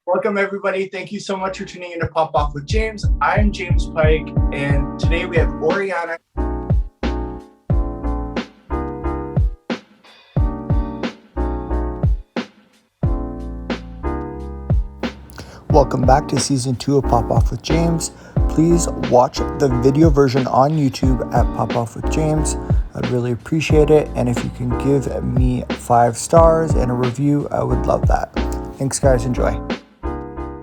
Welcome, everybody. Thank you so much for tuning in to Pop Off with James. I'm James Pike, and today we have Oriana. Welcome back to Season 2 of Pop Off with James. Please watch the video version on YouTube at Pop Off with James. I'd really appreciate it. And if you can give me 5 stars and a review, I would love that. Thanks, guys. Enjoy.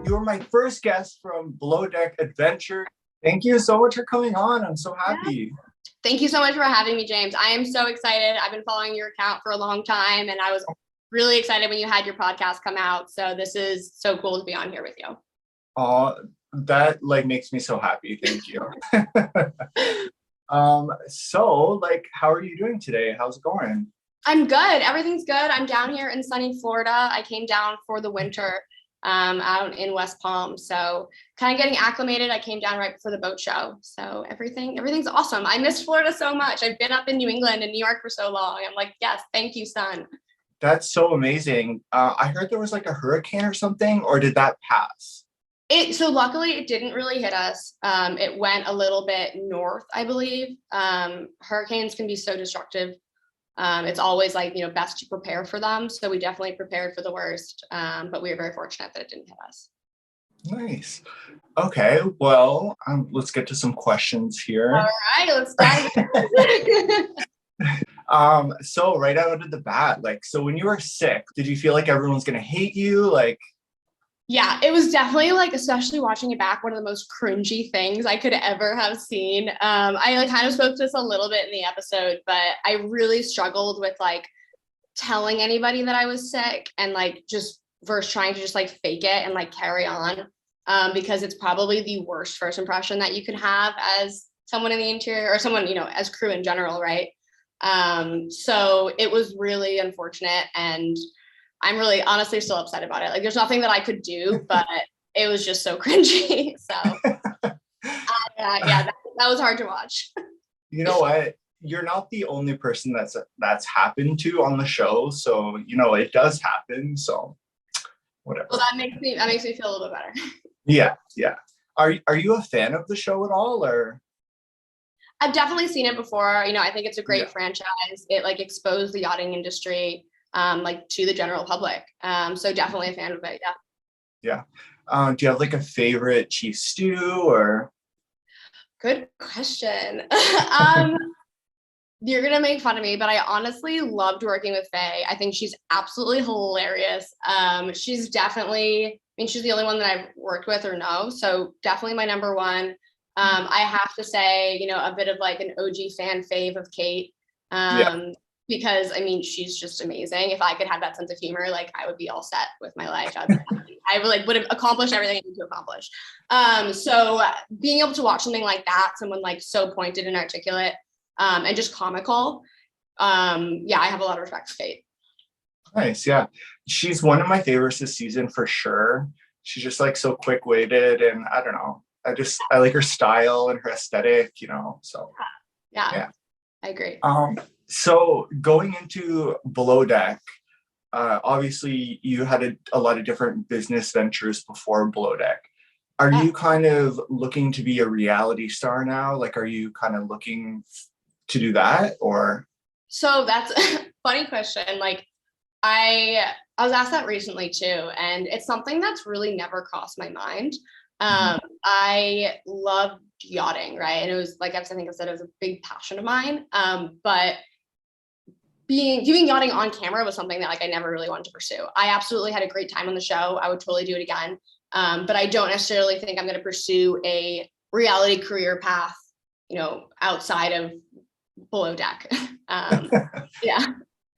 You were my first guest from Below Deck Adventure. Thank you so much for coming on. I'm so happy. Thank you so much for having me, James. I am so excited. I've been following your account for a long time, and I was really excited when you had your podcast come out. So this is so cool to be on here with you. Oh, that makes me so happy. Thank you. So how are you doing today? How's it going? I'm good. Everything's good. I'm down here in sunny Florida. I came down for the winter out in West Palm. So kind of getting acclimated. I came down right before the boat show. So everything's awesome. I miss Florida so much. I've been up in New England and New York for so long. I'm like, yes, thank you, sun. That's so amazing. I heard there was a hurricane or something, or did that pass? So luckily it didn't really hit us. It went a little bit north, I believe. Hurricanes can be so destructive. It's always best to prepare for them. So we definitely prepared for the worst, but we were very fortunate that it didn't hit us. Nice. Okay, well, let's get to some questions here. All right, let's dive in. So right out of the bat, so when you were sick, did you feel like everyone's gonna hate you? Yeah, it was definitely especially watching it back, one of the most cringy things I could ever have seen. I kind of spoke to this a little bit in the episode, but I really struggled with telling anybody that I was sick and just versus trying to just fake it and carry on, because it's probably the worst first impression that you could have as someone in the interior or someone, as crew in general, right? So it was really unfortunate, and I'm really honestly still upset about it. There's nothing that I could do, but it was just so cringy. So that was hard to watch. You know what? You're not the only person that's happened to on the show. So, it does happen. So whatever. Well, that makes me feel a little bit better. Yeah. Yeah. Are you a fan of the show at all, or? I've definitely seen it before. I think it's a great franchise. It exposed the yachting industry to the general public. So definitely a fan of it. Yeah. Yeah. Do you have a favorite chief stew or? Good question. You're going to make fun of me, but I honestly loved working with Faye. I think she's absolutely hilarious. She's definitely, she's the only one that I've worked with or know. So definitely my number one. I have to say, a bit of an OG fan fave of Kate. Because she's just amazing. If I could have that sense of humor, I would be all set with my life. I would have accomplished everything I need to accomplish. So being able to watch something like that, someone so pointed and articulate, and just comical. I have a lot of respect for Kate. Nice. Yeah. She's one of my favorites this season for sure. She's just so quick-witted, and I don't know. I like her style and her aesthetic, so. Yeah. I agree. So going into Below Deck, obviously you had a lot of different business ventures before Below Deck. Are you kind of looking to be a reality star now? Are you kind of looking to do that, or? So that's a funny question. I was asked that recently too, and it's something that's really never crossed my mind. I loved yachting, right? And it was I think I said, it was a big passion of mine. But doing yachting on camera was something that I never really wanted to pursue. I absolutely had a great time on the show. I would totally do it again. But I don't necessarily think I'm going to pursue a reality career path, outside of Below Deck. Yeah.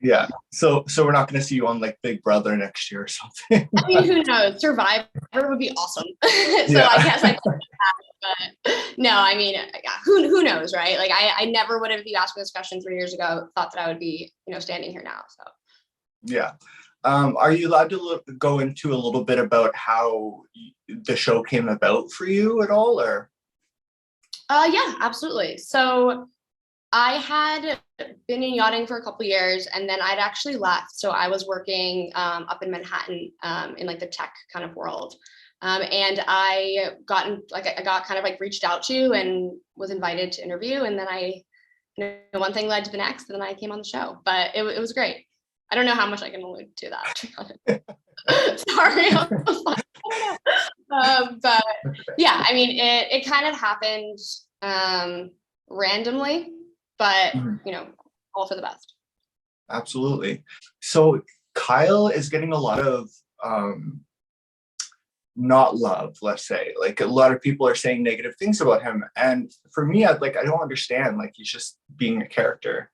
Yeah. So we're not going to see you on Big Brother next year or something. Who knows? Survivor would be awesome. So I guess I could do that, but no, who knows, right? I never would have, if you asked me this question 3 years ago, thought that I would be, standing here now. So. Yeah. Are you allowed to go into a little bit about how the show came about for you at all, or? Yeah, absolutely. So I had been in yachting for a couple of years, and then I'd actually left. So I was working up in Manhattan in like the tech kind of world. And I got kind of like reached out to and was invited to interview. And then one thing led to the next, and then I came on the show. But it was great. I don't know how much I can allude to that, to be honest. Sorry. But yeah, I mean, it kind of happened randomly, but all for the best. Absolutely. So Kyle is getting a lot of not love, let's say. Like a lot of people are saying negative things about him. And for me, I don't understand. Like he's just being a character.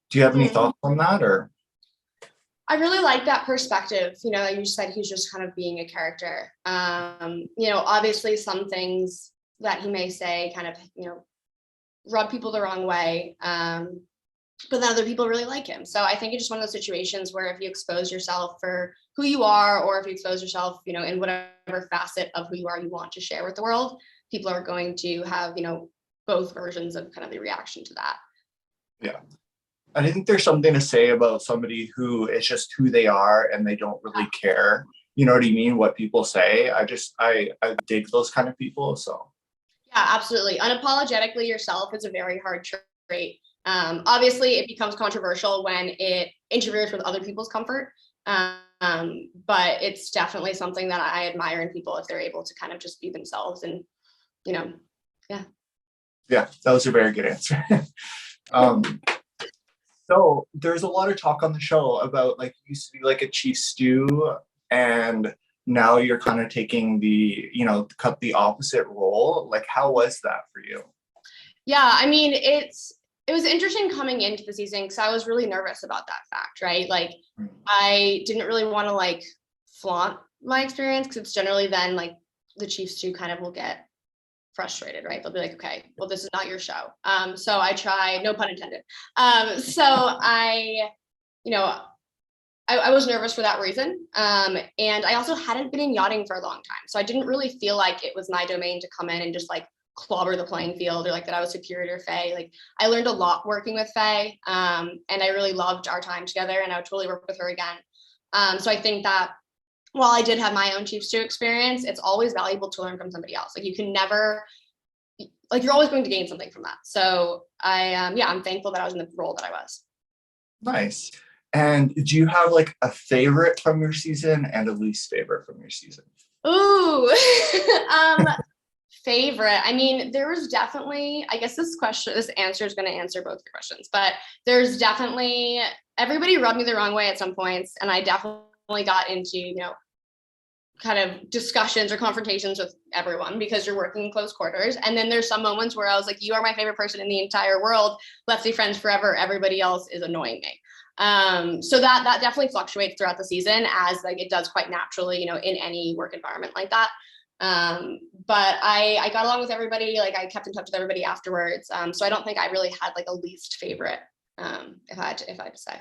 Do you have any thoughts on that, or? I really like that perspective. Like you said, he's just kind of being a character. Obviously some things that he may say kind of, rub people the wrong way. But then other people really like him. So I think it's just one of those situations where if you expose yourself for who you are, or if you expose yourself, in whatever facet of who you are you want to share with the world, people are going to have, both versions of kind of the reaction to that. Yeah. I think there's something to say about somebody who is just who they are and they don't really care. You know what I mean? What people say. I dig those kind of people. So. Yeah, absolutely. Unapologetically yourself is a very hard trait. Obviously it becomes controversial when it interferes with other people's comfort. But it's definitely something that I admire in people if they're able to kind of just be themselves and, yeah. Yeah, that was a very good answer. So there's a lot of talk on the show about like you used to be like a chief stew, and now you're kind of taking the opposite role. Like, how was that for you? Yeah, I mean, it was interesting coming into the season because I was really nervous about that fact, right? Like, I didn't really want to like flaunt my experience because it's generally then like the chief stew kind of will get frustrated, right? They'll be like, okay, well, this is not your show. So I try, no pun intended. So I was nervous for that reason. And I also hadn't been in yachting for a long time. So I didn't really feel like it was my domain to come in and just like clobber the playing field, or like that I was superior to Faye. Like I learned a lot working with Faye, and I really loved our time together, and I would totally work with her again. So I think that while I did have my own chief stew experience, it's always valuable to learn from somebody else. Like you can never, like you're always going to gain something from that. So I'm thankful that I was in the role that I was. Nice. And do you have like a favorite from your season and a least favorite from your season? Ooh, favorite. I mean, there was definitely, I guess this answer is going to answer both your questions, but there's definitely, everybody rubbed me the wrong way at some points. And I definitely got into, kind of discussions or confrontations with everyone because you're working in close quarters. And then there's some moments where I was like, you are my favorite person in the entire world. Let's be friends forever. Everybody else is annoying me. So that definitely fluctuates throughout the season, as like it does quite naturally, in any work environment like that. But I got along with everybody. Like I kept in touch with everybody afterwards. So I don't think I really had like a least favorite, if I had to say.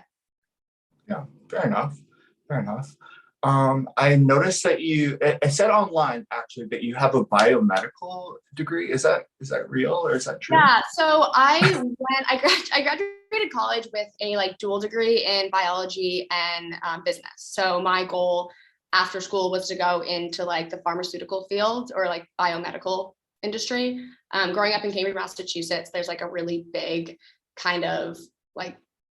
Yeah, fair enough. I noticed that it said online actually that you have a biomedical degree. Is that real, or is that true? Yeah. So I graduated college with a like dual degree in biology and business. So my goal after school was to go into like the pharmaceutical field or like biomedical industry. Growing up in Cambridge, Massachusetts, there's like a really big kind of like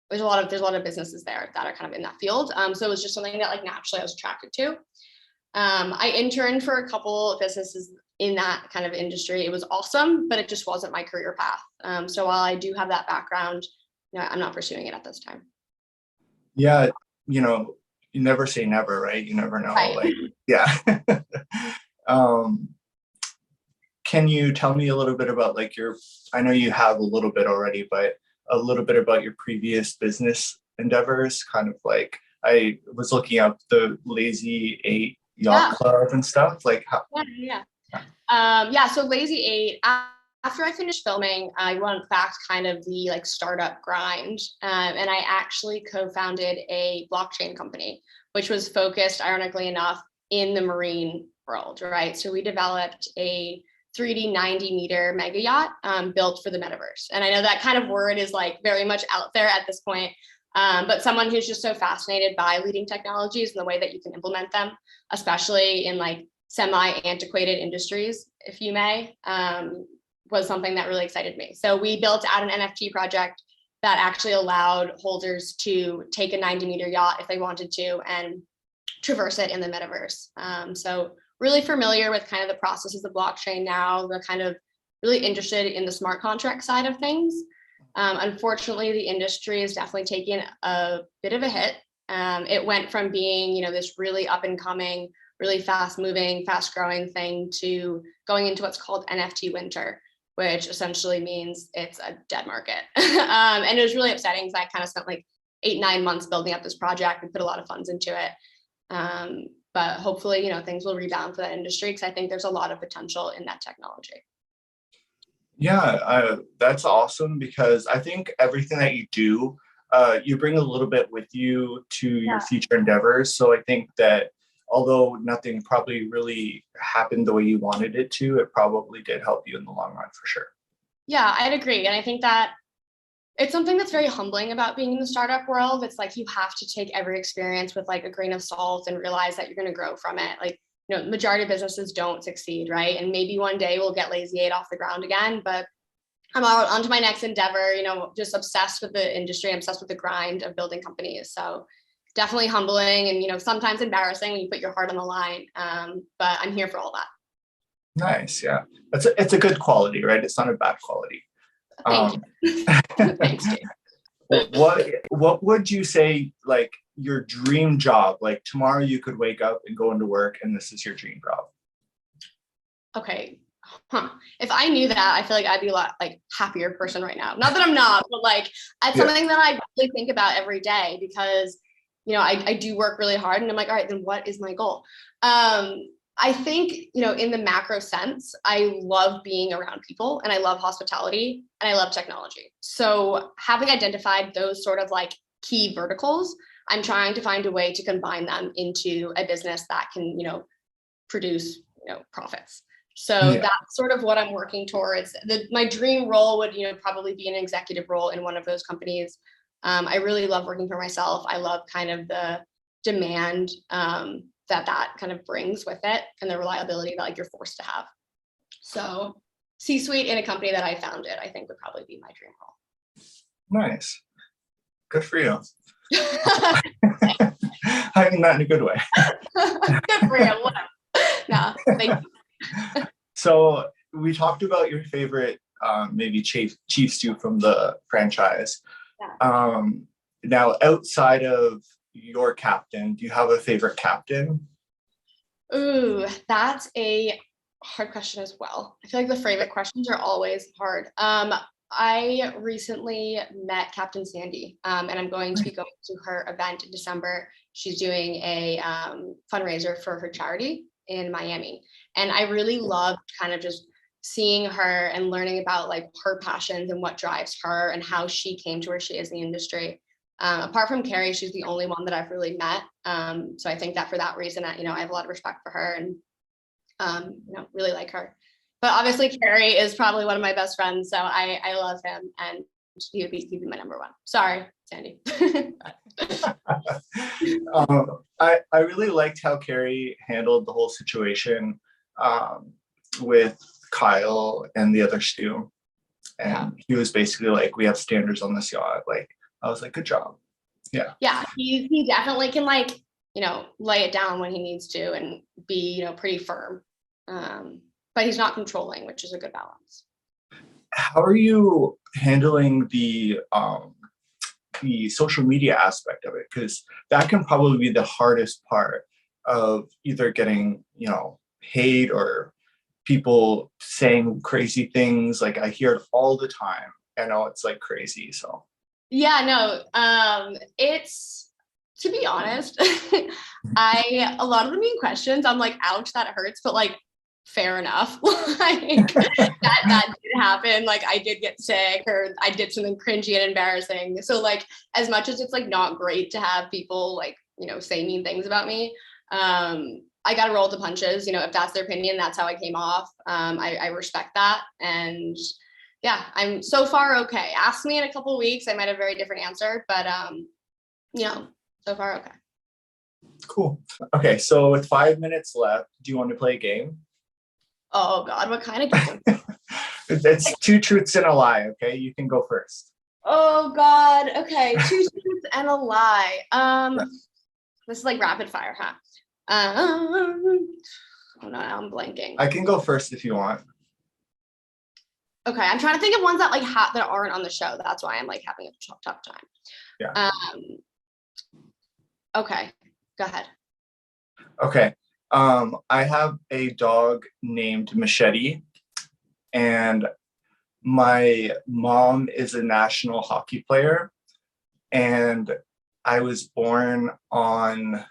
there's a lot of businesses there that are kind of in that field. So it was just something that like naturally I was attracted to. I interned for a couple of businesses in that kind of industry. It was awesome, but it just wasn't my career path. So while I do have that background, I'm not pursuing it at this time. Yeah, you never say never, right? You never know. Right. Like, yeah. Can you tell me a little bit about like I know you have a little bit already, but a little bit about your previous business endeavors? Kind of like I was looking up the Lazy 8 Yacht Club and stuff. Like how? So Lazy 8. After I finished filming, I went back to kind of the like startup grind, and I actually co-founded a blockchain company, which was focused, ironically enough, in the marine world, right? So we developed a 3D 90-meter mega yacht built for the metaverse. And I know that kind of word is like very much out there at this point, but someone who's just so fascinated by leading technologies and the way that you can implement them, especially in like semi-antiquated industries, if you may, was something that really excited me. So we built out an NFT project that actually allowed holders to take a 90-meter yacht if they wanted to and traverse it in the metaverse. So really familiar with kind of the processes of blockchain now. They're kind of really interested in the smart contract side of things. Unfortunately, the industry is definitely taking a bit of a hit. It went from being, this really up and coming, really fast moving, fast growing thing to going into what's called NFT winter, which essentially means it's a dead market. And it was really upsetting because I kind of spent like 8-9 months building up this project and put a lot of funds into it. But hopefully, things will rebound for that industry because I think there's a lot of potential in that technology. Yeah, that's awesome because I think everything that you do, you bring a little bit with you to your future endeavors. So I think that although nothing probably really happened the way you wanted it to, it probably did help you in the long run for sure. Yeah, I'd agree. And I think that it's something that's very humbling about being in the startup world. It's like you have to take every experience with like a grain of salt and realize that you're going to grow from it. Like, majority of businesses don't succeed, right? And maybe one day we'll get Lazy 8 off the ground again, but I'm on to my next endeavor, just obsessed with the industry, obsessed with the grind of building companies. So definitely humbling and, sometimes embarrassing when you put your heart on the line. But I'm here for all that. Nice. Yeah. It's a good quality, right? It's not a bad quality. Thank you. Thanks, Dave. What would you say, like your dream job, like tomorrow you could wake up and go into work and this is your dream job? Okay. If I knew that, I feel like I'd be a lot like happier person right now. Not that I'm not, but like it's something that I really think about every day because, I do work really hard and I'm like, all right, then what is my goal? I think, in the macro sense, I love being around people and I love hospitality and I love technology. So having identified those sort of like key verticals, I'm trying to find a way to combine them into a business that can, produce, profits. So that's sort of what I'm working towards. My dream role would, probably be an executive role in one of those companies. I really love working for myself. I love kind of the demand that kind of brings with it and the reliability that like you're forced to have. So C-suite in a company that I founded, I think would probably be my dream role. Nice. Good for you. I mean that in a good way. Good for you. No, thank you. So we talked about your favorite maybe chief stew from the franchise. Yeah. Now outside of your captain, do you have a favorite captain? Ooh, that's a hard question as well. I feel like the favorite questions are always hard. I recently met Captain Sandy, and I'm going to be going to her event in December. She's doing a fundraiser for her charity in Miami. And I really loved kind of just seeing her and learning about like her passions and what drives her and how she came to where she is in the industry. Apart from Carrie, she's the only one that I've really met. So I think that for that reason, I have a lot of respect for her and, really like her. But obviously Carrie is probably one of my best friends. So I love him and he'd be my number one. Sorry, Sandy. I really liked how Carrie handled the whole situation with Kyle and the other Stu. And he was basically like, we have standards on this yacht. Like, I was like, good job. Yeah. Yeah, he definitely can like, lay it down when he needs to and be, pretty firm. But he's not controlling, which is a good balance. How are you handling the social media aspect of it? Because that can probably be the hardest part of either getting, hate or people saying crazy things. Like I hear it all the time. I know it's like crazy. So yeah, no, it's, to be honest, a lot of the mean questions, I'm like, ouch, that hurts, but like, fair enough. Like that did happen. Like I did get sick or I did something cringy and embarrassing. So like, as much as it's like not great to have people like, say mean things about me, I got to roll the punches. You know, if that's their opinion, that's how I came off. I respect that. And yeah, I'm so far okay. Ask me in a couple of weeks, I might have a very different answer, but you know, so far okay. Cool. Okay, so with 5 minutes left, do you want to play a game? Oh God, what kind of game? It's 2 truths and a lie. Okay, you can go first. Oh God. Okay, 2 truths and a lie. This is like rapid fire, huh? Oh no, I'm blanking. I can go first if you want. Okay, I'm trying to think of ones that like that aren't on the show. That's why I'm like having a tough time. Yeah. Okay, go ahead. Okay. I have a dog named Machete, and my mom is a national hockey player, and I was born on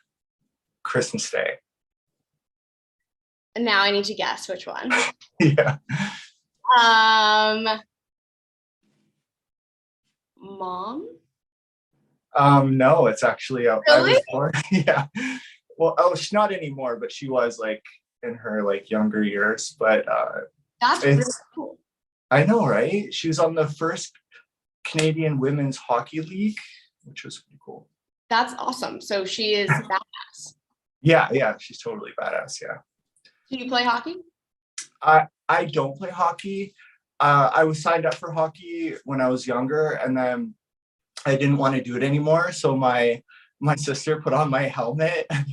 Christmas Day. And now I need to guess which one. Yeah. Mom? No, it's actually Really? I was born. Yeah. Well, she's not anymore, but she was like in her like younger years. But that's really cool. I know, right? She was on the first Canadian Women's Hockey League, which was pretty cool. That's awesome. So she is badass. Yeah, she's totally badass. Yeah. Do you play hockey? I don't play hockey. I was signed up for hockey when I was younger, and then I didn't want to do it anymore. So my sister put on my helmet, and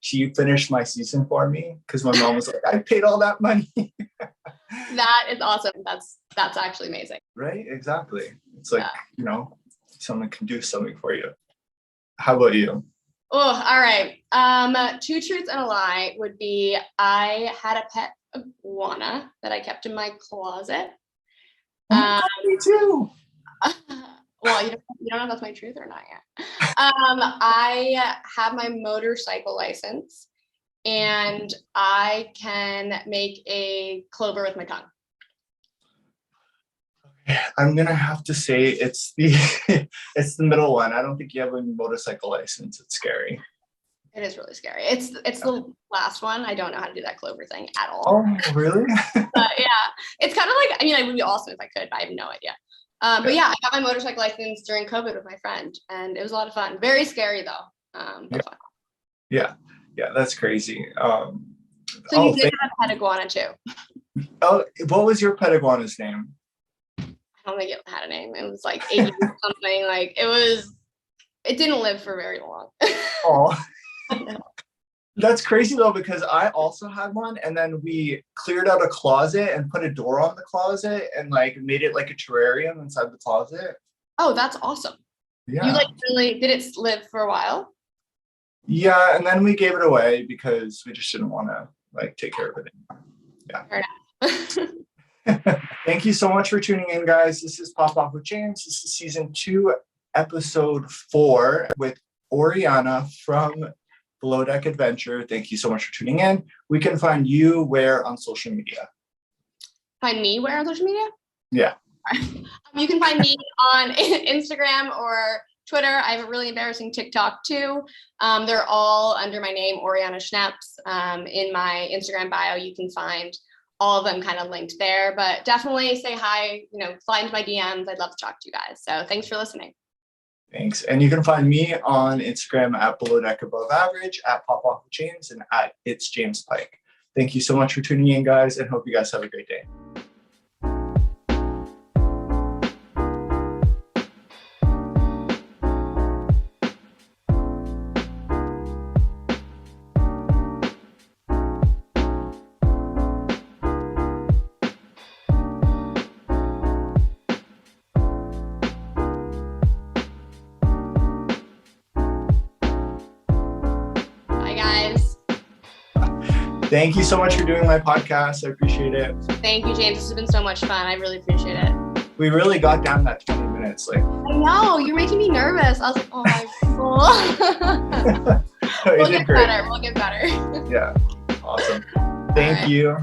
she finished my season for me because my mom was like, I paid all that money. That is awesome. That's actually amazing. Right? Exactly. It's like, you know, someone can do something for you. How about you? Oh, all right. 2 truths and a lie would be I had a pet iguana that I kept in my closet. Me too. Well, you don't know if that's my truth or not yet. I have my motorcycle license, and I can make a clover with my tongue. I'm gonna have to say it's the middle one. I don't think you have a motorcycle license. It's scary. It is really scary. It's the last one. I don't know how to do that clover thing at all. Oh, really? But yeah, it's kind of like, I mean, it would be awesome if I could, but I have no idea. But yeah, I got my motorcycle license during COVID with my friend, and it was a lot of fun. Very scary though. But fun. Yeah, that's crazy. So you did have a pet iguana too. Oh, what was your pet iguana's name? I don't think it had a name. It was like 80 or something. Like it didn't live for very long. Oh, that's crazy though, because I also had one, and then we cleared out a closet and put a door on the closet and like made it like a terrarium inside the closet. Oh, that's awesome. Yeah. You like really did it live for a while? Yeah, and then we gave it away because we just didn't want to like take care of it anymore. Yeah. Fair enough. Thank you so much for tuning in, guys. This is Pop Off with James. This is season 2, episode 4 with Oriana from Below Deck Adventure. Thank you so much for tuning in. We can find you where on social media? Find me where on social media? Yeah. You can find me on Instagram or Twitter. I have a really embarrassing TikTok too. They're all under my name, Oriana Schneps. In my Instagram bio, you can find all of them kind of linked there, but definitely say hi, slide into my DMs. I'd love to talk to you guys. So thanks for listening. Thanks. And you can find me on Instagram at Below Deck Above Average, at Pop Off with James, and at It's James Pike. Thank you so much for tuning in, guys, and hope you guys have a great day. Thank you so much for doing my podcast. I appreciate it. Thank you, James. This has been so much fun. I really appreciate it. We really got down that 20 minutes. I know, you're making me nervous. I was like, oh my God. We'll get better. Yeah, awesome. Thank you.